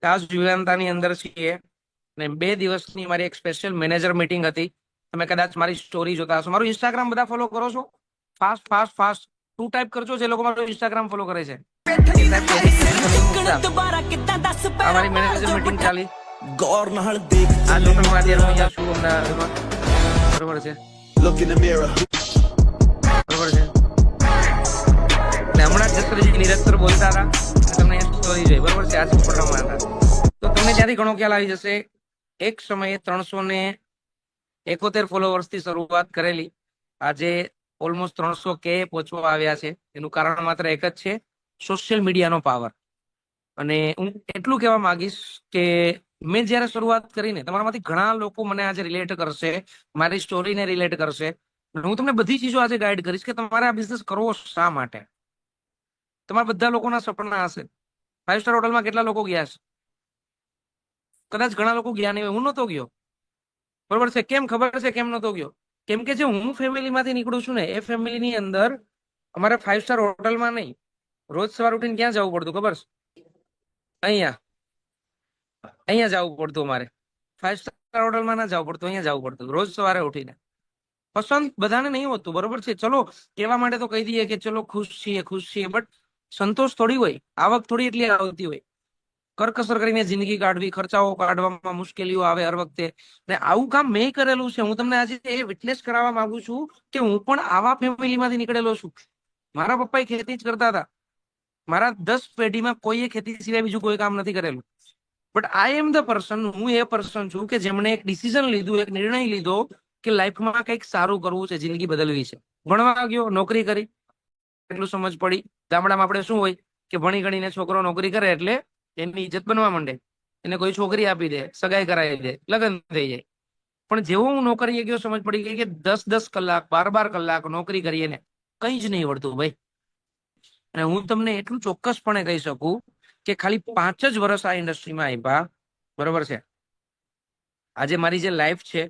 તાજ વિલાંતાની અંદર છીએ ને 2 દિવસની મારી એક સ્પેશિયલ મેનેજર મીટિંગ હતી. તમે કદાચ મારી સ્ટોરી જોતા હશો. મારું ઇન્સ્ટાગ્રામ બધા ફોલો કરો છો? Fast fast fast two type કરજો જે લોકો મારું ઇન્સ્ટાગ્રામ ફોલો કરે છે. એ ટાઈપ આ મારી મેનેજર મીટિંગ ચાલી. આ જો તમે અત્યારે હું અહીંયા છું અમદાવાદમાં. બરોબર છે, બરોબર છે. ને હમણાં જસરજી નિરંતર બોલતા હતા, તમને સ્ટોરી જોઈ, બરોબર છે, આજે ફોટામાં હતા. તો તમને ત્યાંથી ઘણો ખ્યાલ આવી જશે. એક સમયે 371 ફોલોવર્સથી શરૂઆત કરેલી, આજે ઓલમોસ્ટ 300K પહોંચવા આવ્યા છે. એનું કારણ માત્ર એક જ છે, સોશિયલ મીડિયાનો પાવર. અને હું એટલું કહેવા માંગીશ કે મેં જયારે શરૂઆત કરીને તમારામાંથી ઘણા લોકો મને આજે રિલેટ કરશે, મારી સ્ટોરીને રિલેટ કરશે. હું તમને બધી ચીજો આજે ગાઈડ કરીશ કે તમારે આ બિઝનેસ કરવો શા માટે. તમારા બધા લોકોના સપના હશે. 5 સ્ટાર હોટલમાં કેટલા લોકો ગયા છે? કદાચ ઘણા લોકો ગયા નહીં હોય. હું નહોતો ગયો, બરોબર છે. કેમ ખબર છે કેમ નહોતો ગયો? કેમ કે જે હું ફેમિલીમાંથી નીકળું છું ને, એ ફેમિલીની અંદર અમારે 5 સ્ટાર હોટલમાં નહીં, રોજ સવાર ઉઠીને ક્યાં જવું પડતું ખબર છે? અહીંયા અહીંયા જવું પડતું. અમારે 5 સ્ટાર હોટલમાં ના જવું પડતું, અહીંયા જવું પડતું રોજ સવારે ઉઠીને. પસંદ બધાને નહીં હોતું, બરોબર છે. ચલો કહેવા માટે તો કહી દઈએ કે ચલો ખુશ છીએ, બટ સંતોષ થોડી હોય, આવક થોડી એટલી આવતી હોય. કરકસર કરીને જિંદગી કાઢવી, ખર્ચાઓ કાઢવામાં મુશ્કેલીઓ આવે હર વખતે. ને આવું કામ મેં કરેલું છે. હું તમને આજે એ વિટનેસ કરાવવા માંગુ છું કે હું પણ આવા ફેમિલીમાંથી નીકળેલો છું. મારા પપ્પા ખેતી જ કરતા હતા. મારા 10 પેઢીમાં કોઈએ ખેતી સિવાય બીજું કોઈ કામ નથી કરેલું. But I am the person, હું એ પર્સન છું કે જેમણે એક ડિસિઝન લીધું, એક નિર્ણય લીધો કે લાઈફમાં કંઈક સારું કરવું છે, જિંદગી બદલવી છે. ભણવા ગયો, નોકરી કરી, એટલું સમજ પડી. ગામડામાં આપણે શું હોય કે ભણી ગણીને છોકરો નોકરી કરે એટલે એની ઇજ્જત બનવા માંડે, એને કોઈ છોકરી આપી દે, સગાઈ કરાવી દે, લગ્ન થઈ જાય. પણ જેવો હું નોકરીએ ગયો, સમજ પડી ગઈ કે 10-10 કલાક, 12-12 કલાક નોકરી કરીએ ને કઈ જ નહીં વળતું ભાઈ. અને હું તમને એટલું ચોક્કસપણે કહી શકું કે ખાલી 5 જ વર્ષ આ ઇન્ડસ્ટ્રીમાં આપ્યા, બરોબર છે. આજે મારી જે લાઈફ છે,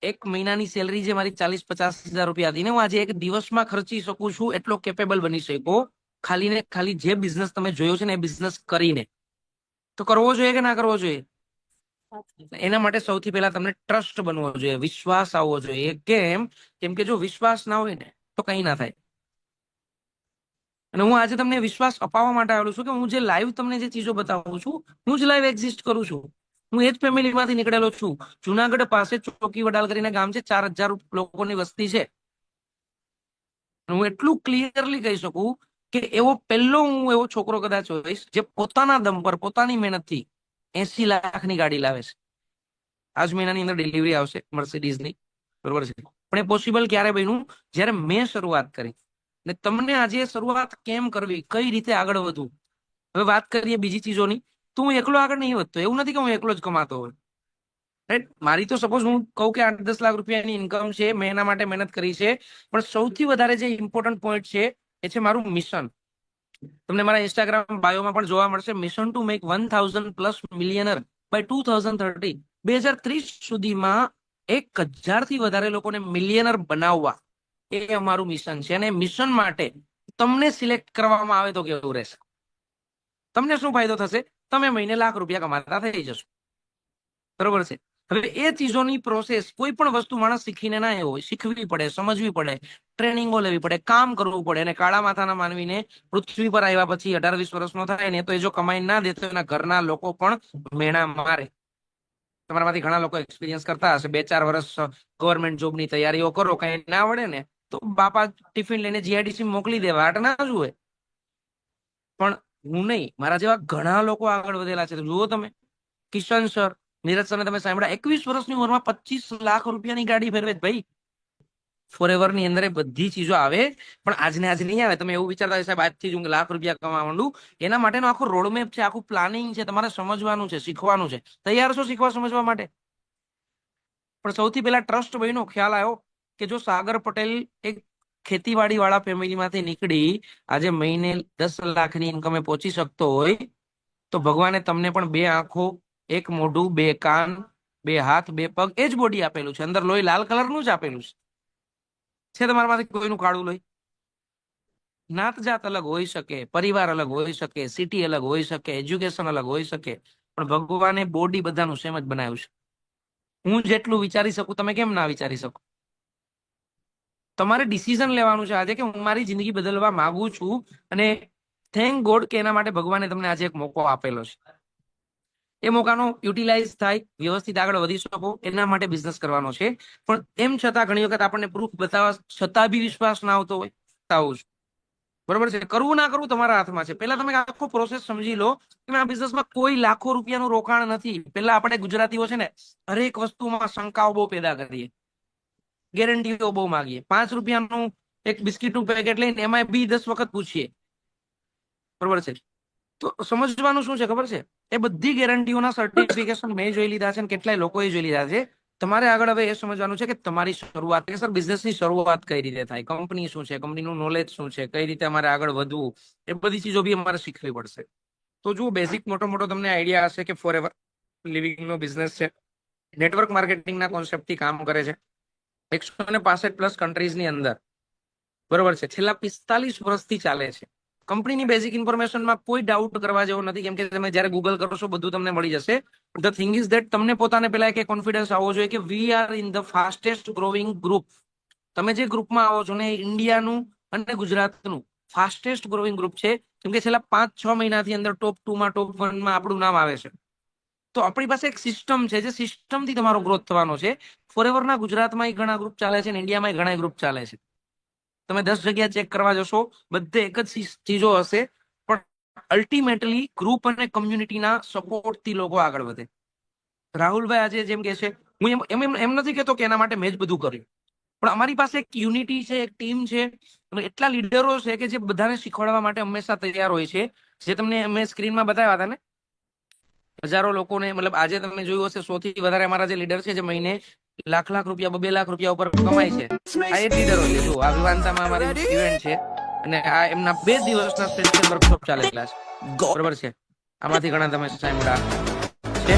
એક મહિનાની સેલરી જે મારી 40-50 હજાર રૂપિયા હતી ને, હું આજે એક દિવસમાં ખર્ચી શકું છું. એટલો કેપેબલ બની શકો ખાલી ને ખાલી જે બિઝનેસ તમે જોયો છે ને એ બિઝનેસ કરીને. તો કરવો જોઈએ કે ના કરવો જોઈએ? એના માટે સૌથી પહેલા તમને ટ્રસ્ટ બનવો જોઈએ, વિશ્વાસ આવવો જોઈએ. કેમ કે જો વિશ્વાસ ના હોય ને તો કઈ ના થાય. અને હું આજે તમને વિશ્વાસ અપાવવા માટે આવેલું છું કે હું જે લાઈવ તમને જે ચીજો બતાવું છું, હું જ લાઈવ એક્ઝિસ્ટ કરું છું. હું એ જ ફેમિલીમાંથી નીકળેલો છું. જુનાગઢ પાસે ચોકી વડાલ કરીને ગામ છે, 4000 લોકોની વસ્તી છે. હું એટલું ક્લિયરલી કહી શકું કે એવો પહેલો હું એવો છોકરો કદાચ હોઈશ જે પોતાના દમ પર, પોતાની મહેનતથી 80 લાખની ગાડી લાવે છે. આજ મહિનાની અંદર ડિલિવરી આવશે મર્સિડીઝની, બરોબર છે. પણ એ પોસિબલ ક્યારે બન્યું? જ્યારે મેં શરૂઆત કરી. ને તમને આજે શરૂઆત કેમ કરવી, કઈ રીતે આગળ વધવું. હવે વાત કરીએ બીજી ચીજોની. તો હું એકલો આગળ નહીં વધતો. એવું નથી કે હું એકલો જ કમાતો હોય, રાઈટ. મારી તો સપોઝ હું કહું કે 8-10 લાખ રૂપિયાની ઇન્કમ છે, મેં એના માટે મહેનત કરી છે. પણ સૌથી વધારે જે ઇમ્પોર્ટન્ટ પોઈન્ટ છે એ છે મારું મિશન. તમને મારા ઇન્સ્ટાગ્રામ બાયોમાં પણ જોવા મળશે. Mission to make 1000+ millionaire by 2030. 2030 સુધીમાં 1000થી વધારે લોકોને મિલિયનર બનાવવા, એ અમારું મિશન છે. અને મિશન માટે તમને સિલેક્ટ કરવામાં આવે તો કેવું રહેશે? તમને શું ફાયદો થશે? તમે મહિને લાખ રૂપિયા કમાતા થઈ જશો, બરોબર છે. હવે એ ચીજોની પ્રોસેસ, કોઈ પણ વસ્તુ માણસ શીખીને ના આવ્યો હોય, શીખવી પડે, સમજવી પડે, ટ્રેનિંગો લેવી પડે, કામ કરવું પડે. અને કાળા માથાના માનવીને પૃથ્વી પર આવ્યા પછી 18-20 વર્ષનો થાય ને તો એ જો કમાઈ ના દે તો એના ઘરના લોકો પણ મેણા મારે. તમારામાંથી ઘણા લોકો એક્સપિરિયન્સ કરતા હશે. 2-4 વર્ષ ગવર્મેન્ટ જોબની તૈયારીઓ કરો, કઈ ના વડે ને તો બાપા ટિફિન લઈને જીઆઈડીસી મોકલી દે, વાટ ના જુએ. પણ હું નહીં, મારા જેવા ઘણા લોકો આગળ વધેલા છે. જુઓ તમે, કિશન સર, નીરજ સરને તમે સાંભળ્યા, 21 વર્ષની ઉંમરમાં 25 લાખ રૂપિયાની ગાડી ફેરવે ભાઈ. ફોરએવર ની અંદર એ બધી ચીજો આવે, પણ આજને આજ નહીં આવે. તમે એવું વિચારતા હોય સાહેબ આજથી જ હું લાખ રૂપિયા કમાવા માંડું. એના માટેનો આખો રોડમેપ છે, આખું પ્લાનિંગ છે. તમારે સમજવાનું છે, શીખવાનું છે. તૈયાર છો શીખવા સમજવા માટે? પણ સૌથી પહેલા ટ્રસ્ટ બન્યો. ખ્યાલ આવ્યો કે જો સાગર પટેલ એક ખેતીવાડી વાળા ફેમિલીમાંથી નીકળી આજે મહિને 10 લાખની ઇન્કમે પહોંચી શકતો હોય, તો ભગવાને તમને પણ 2 આંખો, 1 મોઢું, 2 કાન, 2 હાથ, 2 પગ, એ જ બોડી આપેલું છે. અંદર લોહી લાલ કલરનું જ આપેલું છે. તમારામાંથી કોઈનું કાળું લોહી? નાત જાત અલગ હોઈ શકે, પરિવાર અલગ હોઈ શકે, સિટી અલગ હોઈ શકે, એજ્યુકેશન અલગ હોઈ શકે, પણ ભગવાને બોડી બધાનું સેમ જ બનાવ્યું છે. હું જેટલું વિચારી શકું તમે કેમ ના વિચારી શકો? તમારે ડિસિઝન લેવાનું છે આજે કે હું મારી જિંદગી બદલવા માંગુ છું, અને થેન્ક ગોડ કે એના માટે ભગવાને તમને આજે એક મોકો આપેલો છે. એ મોકાનો યુટિલાઇઝ થાય, વ્યવસ્થિત આગળ વધી શકો એના માટે બિઝનેસ કરવાનો છે. પણ એમ છતાં ઘણી વખત આપણને પ્રૂફ બતાવવા છતાં બી વિશ્વાસ ના આવતો હોય, આવું છે. બરોબર છે. કરવું ના કરવું તમારા હાથમાં છે. પહેલા તમે આખો પ્રોસેસ સમજી લો કે આ બિઝનેસમાં કોઈ લાખો રૂપિયાનું રોકાણ નથી. પહેલા આપણે ગુજરાતીઓ છે ને હરેક વસ્તુમાં શંકાઓ બહુ પેદા કરીએ, ગેરંટીઓ બહુ માંગીએ. 5 રૂપિયાનું એક બિસ્કીટનું પેકેટ લઈને એમાં બી 10 વખત પૂછીએ. બરોબર છે. તો સમજવાનું શું છે ખબર છે? એ બધી ગેરંટીઓના સર્ટિફિકેશન મેં જોઈ લીધા છે અને કેટલાય લોકોએ જોઈ લીધા છે. તમારે આગળ હવે એ સમજવાનું છે કે તમારી શરૂઆત કે સર બિઝનેસની શરૂઆત કઈ રીતે થાય, કંપની શું છે, કંપનીનું નોલેજ શું છે, કઈ રીતે અમારે આગળ વધવું, એ બધી ચીજો બી અમારે શીખવી પડશે. તો જુઓ, બેઝિક મોટો મોટો તમને આઈડિયા હશે કે ફોરએવર લિવિંગનો બિઝનેસ છે, નેટવર્ક માર્કેટિંગના કોન્સેપ્ટથી કામ કરે છે 165+ કન્ટ્રીઝની અંદર. બરોબર છે. છેલ્લા 45 વર્ષથી ચાલે છે. કંપનીની બેઝિક ઇન્ફોર્મેશનમાં કોઈ ડાઉટ કરવા જેવો નથી, કેમ કે તમે જ્યારે ગૂગલ કરશો બધું તમને મળી જશે. ધ થિંગ ઇઝ ધેટ તમને પોતાને પહેલા એક કોન્ફિડન્સ આવવો જોઈએ કે we are in the fastest growing group. તમે જે ગ્રુપમાં આવો છો ને ઇન્ડિયાનું અને ગુજરાતનું ફાસ્ટેસ્ટ ગ્રોવિંગ ગ્રુપ છે, કેમ કે છેલ્લા 5-6 મહિનાથી અંદર ટોપ 2માં ટોપ 1માં આપણું નામ આવે છે. તો આપણી પાસે એક સિસ્ટમ છે, જે સિસ્ટમથી તમારો ગ્રોથ થવાનો છે. ફોરએવરના ગુજરાતમાં ઘણા ગ્રુપ ચાલે છે અને ઇન્ડિયામાં ઘણા ગ્રુપ ચાલે છે. તમે 10 જગ્યા ચેક કરવા જશો, બધે એક જ ચીજો હશે, પણ અલ્ટિમેટલી ગ્રુપ અને કમ્યુનિટીના સપોર્ટથી લોકો આગળ વધે. રાહુલભાઈ આજે જેમ કે છે, હું એમ નથી કહેતો કે એના માટે મેં જ બધું કર્યું, પણ અમારી પાસે એક યુનિટી છે, એક ટીમ છે, અને એટલા લીડરો છે કે જે બધાને શીખવાડવા માટે હંમેશા તૈયાર હોય છે. જે તમને મેં સ્ક્રીનમાં બતાવ્યા હતા ને, હજારો લોકોને, મતલબ આજે તમે જોયું હશે 100થી વધારે અમારા જે લીડર છે, જે મહિને લાખ રૂપિયા, 2 લાખ રૂપિયા ઉપર કમાય છે, આ એ જ લીડરો છે. જો આ વિવાંતામાં અમારી ઇવેન્ટ છે અને આ એમના 2 દિવસના સ્પેશિયલ વર્કશોપ ચાલેલા છે. બરોબર છે. આમાંથી ઘણા તમે સાંભળ્યા છે.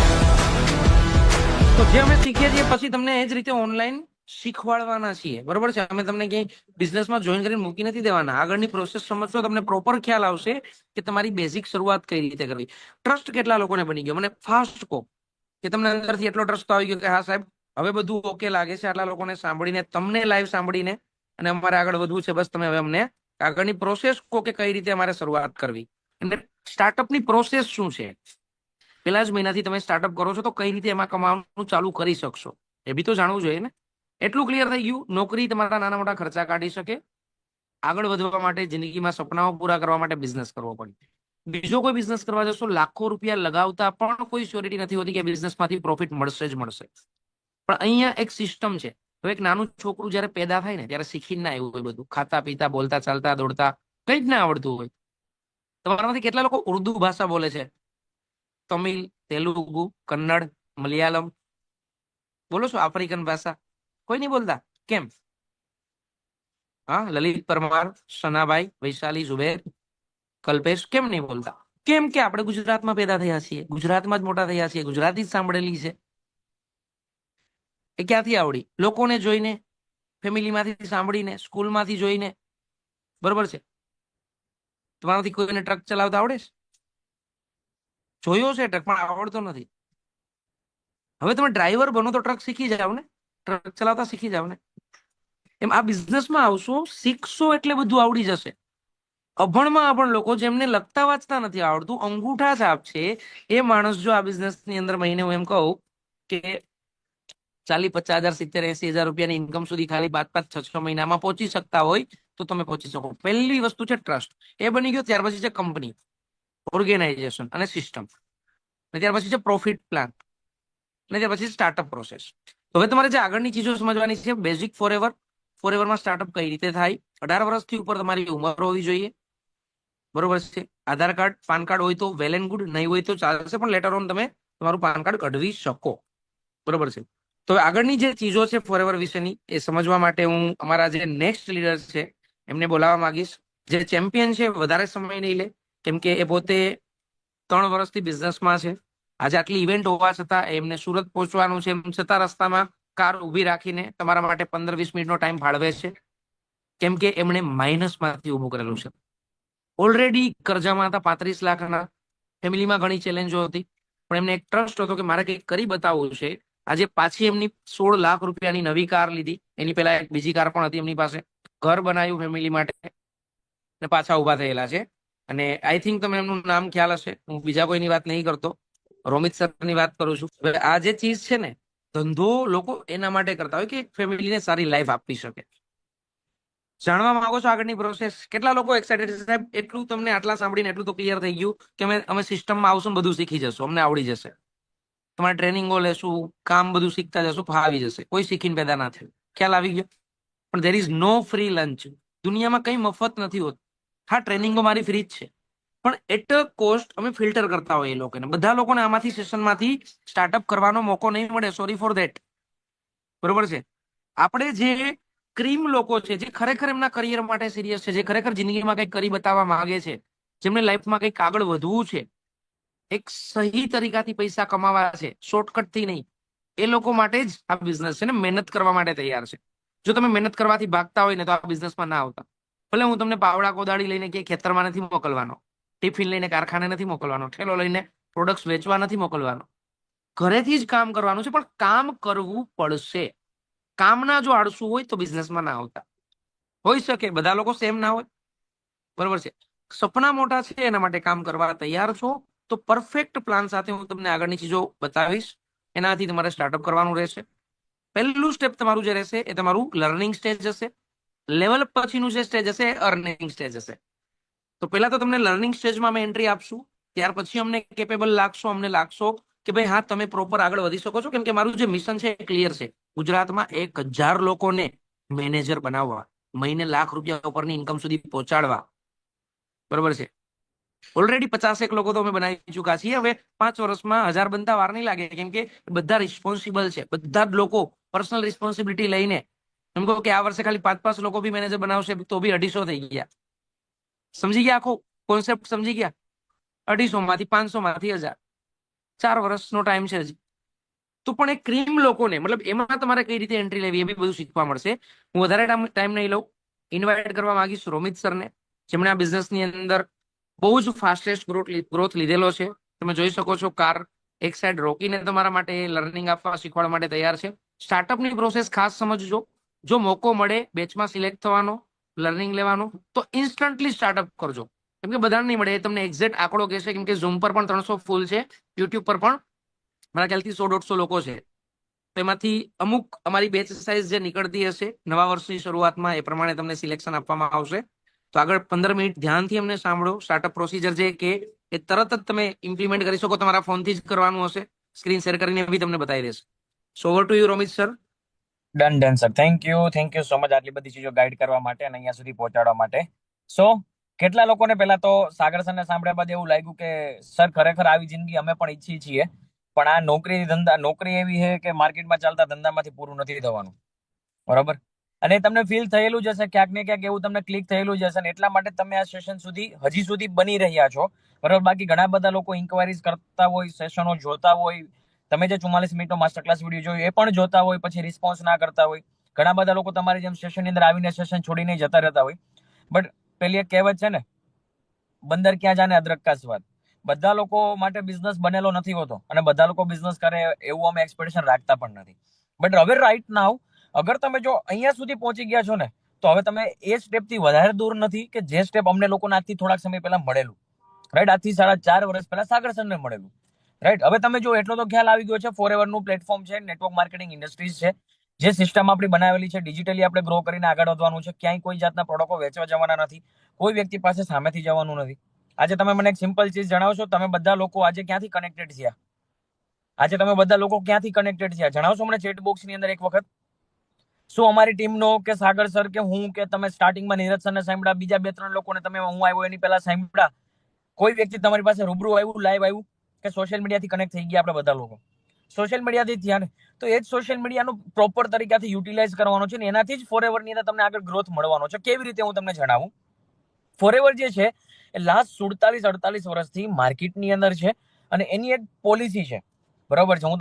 તો જે અમે શીખીએ છીએ પછી તમને એ જ રીતે ઓનલાઈન શીખવાડવાના છીએ. બરોબર છે. અમે તમને ક્યાંય બિઝનેસમાં જોઈન કરીને મૂકી નથી દેવાના. આગળની પ્રોસેસ સમજશો તમને પ્રોપર ખ્યાલ આવશે કે તમારી બેઝિક શરૂઆત કઈ રીતે કરવી. ટ્રસ્ટ કેટલા લોકોને બની ગયો મને ફાસ્ટ કહો, કે તમને અંદરથી એટલો ટ્રસ્ટ આવી ગયો કે હા સાહેબ હવે બધું ઓકે લાગે છે, આટલા લોકોને સાંભળીને, તમને લાઈવ સાંભળીને, અને અમારે આગળ વધવું છે. બસ તમે હવે અમને આગળની પ્રોસેસ કહો કે કઈ રીતે અમારે શરૂઆત કરવી. અને સ્ટાર્ટઅપની પ્રોસેસ શું છે, પેલા જ મહિનાથી તમે સ્ટાર્ટઅપ કરો છો તો કઈ રીતે એમાં કમાવાનું ચાલુ કરી શકશો એ બી તો જાણવું જોઈએ ને. એટલું ક્લિયર થઈ ગયું. નોકરી તમારા નાના મોટા ખર્ચા કાઢી શકે, આગળ વધવા માટે, જિંદગીમાં સપનાઓ પૂરા કરવા માટે બિઝનેસ કરવો પડે. બીજો કોઈ બિઝનેસ કરવા જશો, લાખો રૂપિયા લગાવતા પણ કોઈ શ્યોરિટી નથી હોતી કે બિઝનેસમાંથી પ્રોફિટ મળશે જ મળશે. પણ અહીંયા એક સિસ્ટમ છે. હવે એક નાનું છોકરું જયારે પેદા થાય ને ત્યારે શીખીને ના આવ્યું હોય બધું, ખાતા પીતા, બોલતા ચાલતા દોડતા કઈ જ ના આવડતું હોય. તમારામાંથી કેટલા લોકો ઉર્દુ ભાષા બોલે છે? તમિલ, તેલુગુ, કન્નડ, મલયાલમ બોલો છો? આફ્રિકન ભાષા કોઈ નહીં બોલતા? કેમ? હા, લલિત પરમાર, સનાભાઈ, વૈશાલી, ઝુબેર, કલ્પેશ કેમ નહીં બોલતા? કેમ કે આપણે ગુજરાતમાં પેદા થયા છીએ, ગુજરાતમાં જ મોટા થયા છીએ, ગુજરાતી જ સાંભળેલી છે. એ ક્યાંથી આવડી? લોકોને જોઈને, ફેમિલીમાંથી સાંભળીને, સ્કૂલમાંથી જોઈને. બરોબર છે. તમારાથી કોઈને ટ્રક ચલાવતા આવડે છે? જોયો છે ટ્રક, પણ આવડતો નથી. હવે તમે ડ્રાઈવર બનો તો ટ્રક શીખી જાવ ને, ટ્રક ચલાવતા શીખી જાવ ને. એમ આ બિઝનેસમાં આવશો, શીખશો એટલે બધું આવડી જશે. અભણ લોકો જેમને લખતા વાંચતા નથી આવડતું, અંગૂઠા છાપ છે, એ માણસ જો આ બિઝનેસની અંદર મહિને હું એમ કહું કે 40, 50 હજાર, 70, 80 હજાર રૂપિયાની ઇન્કમ સુધી ખાલી 5-5, 6-6 મહિનામાં પહોંચી શકતા હોય તો તમે પહોંચી શકો. પહેલી વસ્તુ છે ટ્રસ્ટ. એ બની ગયો. ત્યાર પછી છે કંપની, ઓર્ગેનાઇઝેશન અને સિસ્ટમ. ત્યાર પછી છે પ્રોફિટ પ્લાન, અને ત્યાર પછી સ્ટાર્ટઅપ પ્રોસેસ. તો હવે તમારે જે આગળની ચીજો સમજવાની છે, બેઝિક ફોરએવરમાં સ્ટાર્ટઅપ કઈ રીતે થાય. 18 વર્ષથી ઉપર તમારી ઉંમર હોવી જોઈએ. બરોબર છે. આધાર કાર્ડ, પાન કાર્ડ હોય તો વેલ એન્ડ ગુડ, નહીં હોય તો ચાલશે, પણ લેટર ઓન તમે તમારું પાન કાર્ડ કઢવી શકો. બરોબર છે. તો આગળની જે ચીજો છે ફોરએવર વિશેની, એ સમજવા માટે હું અમારા જે નેક્સ્ટ લીડર છે એમને બોલાવવા માંગીશ. જે ચેમ્પિયન છે વધારે સમય નહીં લે, કેમ કે એ પોતે 3 વર્ષથી બિઝનેસમાં છે. આજે આટલી ઇવેન્ટ હોવા છતાં એમને સુરત પહોંચવાનું છે, એમ છતાં રસ્તામાં કાર ઉભી રાખીને તમારા માટે 15-20 મિનિટનો ટાઈમ ફાળવે છે, કેમ કે એમણે માઇનસમાંથી ઉભું કરેલું છે. ઓલરેડી કર્જામાં હતા 35 લાખના, ફેમિલીમાં ઘણી ચેલેન્જો હતી, પણ એમને એક ટ્રસ્ટ હતો કે મારે કંઈક કરી બતાવવું છે. આજે પાછી એમની 16 લાખ રૂપિયાની નવી કાર લીધી. એની પહેલા એક બીજી કાર પણ હતી એમની પાસે. ઘર બનાવ્યું ફેમિલી માટે ને પાછા ઉભા થયેલા છે. અને આઈ થિંક તમે એમનું નામ ખ્યાલ હશે, હું બીજા કોઈની વાત નહીં કરતો, રોમિત સરની વાત કરું છું. હવે આ જે ચીજ છે ને, ધંધો લોકો એના માટે કરતા હોય કે ફેમિલીને સારી લાઈફ આપી શકે. જાણવા માંગો છો આગળની પ્રોસેસ? કેટલા લોકો એક્સાઇટેડ છે સાહેબ? એટલું તમને આટલા સાંભળીને એટલું તો ક્લિયર થઈ ગયું કે અમે સિસ્ટમમાં આવશું, બધું શીખી જશું, અમને આવડી જશે, તમારે ટ્રેનિંગો લેશું, કામ બધું શીખતા જશું, ફાવી જશે. કોઈ શીખીને પેદા ના થયું, ખ્યાલ આવી ગયો? પણ there is no free lunch. દુનિયામાં કઈ મફત નથી હોતું. હા, ટ્રેનિંગો મારી ફ્રી જ છે, પણ એટ અ કોસ્ટ અમે ફિલ્ટર કરતા હોઈએ એ લોકોને. બધા લોકોને આમાંથી સેશનમાંથી સ્ટાર્ટઅપ કરવાનો મોકો નહીં મળે, સોરી ફોર ધેટ. બરોબર છે? આપણે જે ક્રીમ લોકો છે, જે ખરેખર એમના કરિયર માટે સિરિયસ છે, જે ખરેખર જિંદગીમાં કંઈક કરી બતાવવા માંગે છે, જેમને લાઈફમાં કંઈક આગળ વધવું છે, એક સહી તરીકાથી પૈસા કમાવા છે, શોર્ટકટ થી નહીં, એ લોકો માટે જ આ બિઝનેસ છે ને મહેનત કરવા માટે તૈયાર છે. જો તમે મહેનત કરવાથી ભાગતા હોય ને તો આ બિઝનેસમાં ના આવતા. ભલે હું તમને પાવડા કોદાળી લઈને કે ખેતરમાં નથી મોકલવાનો, ટિફિન લઈને કારખાને નથી મોકલવાનો, ઠેલો લઈને પ્રોડક્ટ્સ વેચવા નથી મોકલવાનો, ઘરેથી જ કામ કરવાનું છે, પણ કામ કરવું પડશે. કામના જો આળસુ હોય તો બિઝનેસમાં ના આવતા. હોઈ શકે બધા લોકો સેમ ના હોય, બરોબર છે? સપના મોટા છે, એના માટે કામ કરવા તૈયાર છો તો પરફેક્ટ પ્લાન સાથે હું તમને આગળની ચીજો બતાવીશ. એનાથી તમારે સ્ટાર્ટઅપ કરવાનું રહેશે. પહેલું સ્ટેપ તમારું જે રહેશે એ તમારું લર્નિંગ સ્ટેજ હશે. લેવલ પછીનું જે સ્ટેજ હશે એ અર્નિંગ સ્ટેજ હશે. તો પહેલા તો તમને લર્નિંગ સ્ટેજમાં અમે એન્ટ્રી આપશું, ત્યાર પછી અમને કેપેબલ લાગશો, અમને લાગશો કે ભાઈ હા તમે પ્રોપર આગળ વધી શકો છો. કેમ કે મારું જે મિશન છે એ ક્લિયર છે. ગુજરાતમાં 1000 લોકોને મેનેજર બનાવવા, મહિને લાખ રૂપિયા ઉપરની ઇન્કમ સુધી પહોંચાડવા. બરોબર છે? ઓલરેડી 50 લોકો તો અમે બનાવી ચુકા છીએ. હવે 5 વર્ષમાં 1000 બનતા વાર નહીં લાગે, કેમ કે બધા રિસ્પોન્સિબલ છે. બધા જ લોકો પર્સનલ રિસ્પોન્સિબિલિટી લઈને, એમ કહો કે આ વર્ષે ખાલી 5 લોકો બી મેનેજર બનાવશે તો બી 250 થઈ ગયા. સમજી ગયા? આખો કોન્સેપ્ટ સમજી ગયા? 250 માંથી 500 માંથી 1000, 4 વર્ષનો ટાઈમ છે હજી. તો પણ એ ક્રીમ લોકોને, મતલબ એમાં તમારે કઈ રીતે એન્ટ્રી લેવી એ બી બધું શીખવા મળશે. હું વધારે ટાઈમ નહીં લઉં. ઇન્વાઇટ કરવા માંગીશ રોમિત સરને, જેમણે આ બિઝનેસની અંદર બહુ જ ફાસ્ટેસ્ટ ગ્રોથ લીધેલો છે. તમે જોઈ શકો છો, કાર એક સાઈડ રોકીને તમારા માટે લર્નિંગ આપવા, શીખવાડવા માટે તૈયાર છે. સ્ટાર્ટઅપની પ્રોસેસ ખાસ સમજજો. જો મોકો મળે બેચમાં સિલેક્ટ થવાનો, લર્નિંગ લેવાનો, તો ઇન્સ્ટન્ટલી સ્ટાર્ટઅપ કરજો. કેમ કે બધાને નહીં મળે, એ તમને એક્ઝેક્ટ આંકડો કહેશે. કેમ કે ઝૂમ પર પણ 300 ફૂલ છે, યુટ્યુબ પર પણ મારા ખ્યાલથી 100-150 લોકો છે. તો એમાંથી અમુક અમારી બેચ સાઇઝ જે નીકળતી હશે નવા વર્ષની શરૂઆતમાં, એ પ્રમાણે તમને સિલેક્શન આપવામાં આવશે. તો આગળ 15 મિનિટ ધ્યાનથી અમને સાંભળો. સ્ટાર્ટઅપ પ્રોસિજર જે કે એ તરત જ તમે ઇમ્પ્લિમેન્ટ કરી શકો, તમારા ફોનથી જ કરવાનું હશે. સ્ક્રીન શેર કરીને બી તમને બતાવી દેશે. So over to you Romit sir. Done sir. Thank you so much આટલી બધી ચીજો ગાઈડ કરવા માટે અને અહીંયા સુધી પહોંચાડવા માટે. સો કેટલા લોકોને પહેલા તો સાગર સરને સાંભળ્યા બાદ એવું લાગ્યું કે સર ખરેખર આવી જિંદગી અમે પણ ઈચ્છીએ છીએ, પણ આ નોકરી એવી છે કે માર્કેટમાં ચાલતા ધંધામાંથી પૂરું નથી થવાનું. બરોબર? અને તમને ફીલ થયેલું જ હશે ક્યાંક ને ક્યાંક, એવું તમને ક્લિક થયેલું જ હશે ને એટલા માટે તમે આ સેશન હજી સુધી બની રહ્યા છો. બરોબર? બાકી ઘણા બધા લોકો ઇન્ક્વાયરીઝ કરતા હોય, સેશનો જોતા હોય, તમે જે 44 મિનિટનો માસ્ટર ક્લાસ વિડીયો જોયો એ પણ જોતા હોય, પછી રિસ્પોન્સ ના કરતા હોય. ઘણા બધા લોકો તમારી જેમ સેશનની અંદર આવીને સેશન છોડીને જતા રહેતા હોય. બટ પેલી એક કહેવત છે ને, બંદર ક્યાં જાને અદરક કા સ્વાદ. બધા લોકો માટે બિઝનેસ બનેલો નથી હોતો અને બધા લોકો બિઝનેસ કરે એવું અમે એક્સપેક્ટેશન રાખતા પણ નથી. બટ હવે રાઈટ નાઉ અગર તમે જો અહીંયા સુધી પહોંચી ગયા છો ને, તો હવે તમે એ સ્ટેપથી વધારે દૂર નથી કે જે સ્ટેપ અમને લોકોને આજથી થોડાક સમય પહેલા મળેલું. રાઈટ? આજથી 4.5 વર્ષ પહેલા સાગર સરને મળેલું. રાઈટ? હવે તમે જો એટલો તો ખ્યાલ આવી ગયો છે, ફોરએવરનું પ્લેટફોર્મ છે, નેટવર્ક માર્કેટિંગ ઇન્ડસ્ટ્રીઝ છે, જે સિસ્ટમ આપણી બનાવેલી છે, ડિજિટલી આપણે ગ્રો કરીને આગળ વધવાનું છે. ક્યાંય કોઈ જાતના પ્રોડક્ટો વેચવા જવાના નથી, કોઈ વ્યક્તિ પાસે સામેથી જવાનું નથી. આજે તમે મને એક સિમ્પલ ચીજ જણાવશો, તમે બધા લોકો આજે ક્યાંથી કનેક્ટેડ થયા? આજે તમે બધા લોકો ક્યાંથી કનેક્ટેડ થયા જણાવશો મને ચેટ બોક્સની અંદર એક વખત? શું અમારી ટીમનો કે સાગર સર કે હું કે તમે સ્ટાર્ટિંગમાં નીરજ સરને સાંભળ્યા, બીજા 2-3 લોકોને તમે હું આવ્યો એની પહેલા સાંભળ્યા, કોઈ વ્યક્તિ તમારી પાસે રૂબરૂ આવ્યું, લાઈવ આવ્યું, કે સોશિયલ મીડિયાથી કનેક્ટ થઈ ગયા? આપણે બધા લોકો સોશિયલ મીડિયાથી થયા ને, તો એ જ સોશિયલ મીડિયાનો પ્રોપર તરીકાથી યુટિલાઇઝ કરવાનો છે ને એનાથી જ ફોરએવરની અંદર તમને આગળ ગ્રોથ મળવાનો છે. કેવી રીતે હું તમને જણાવું. ફોરએવર જે છે એ લાસ્ટ 47-48 વર્ષથી માર્કેટની અંદર છે અને એની એક પોલિસી છે. બરાબર છે? હું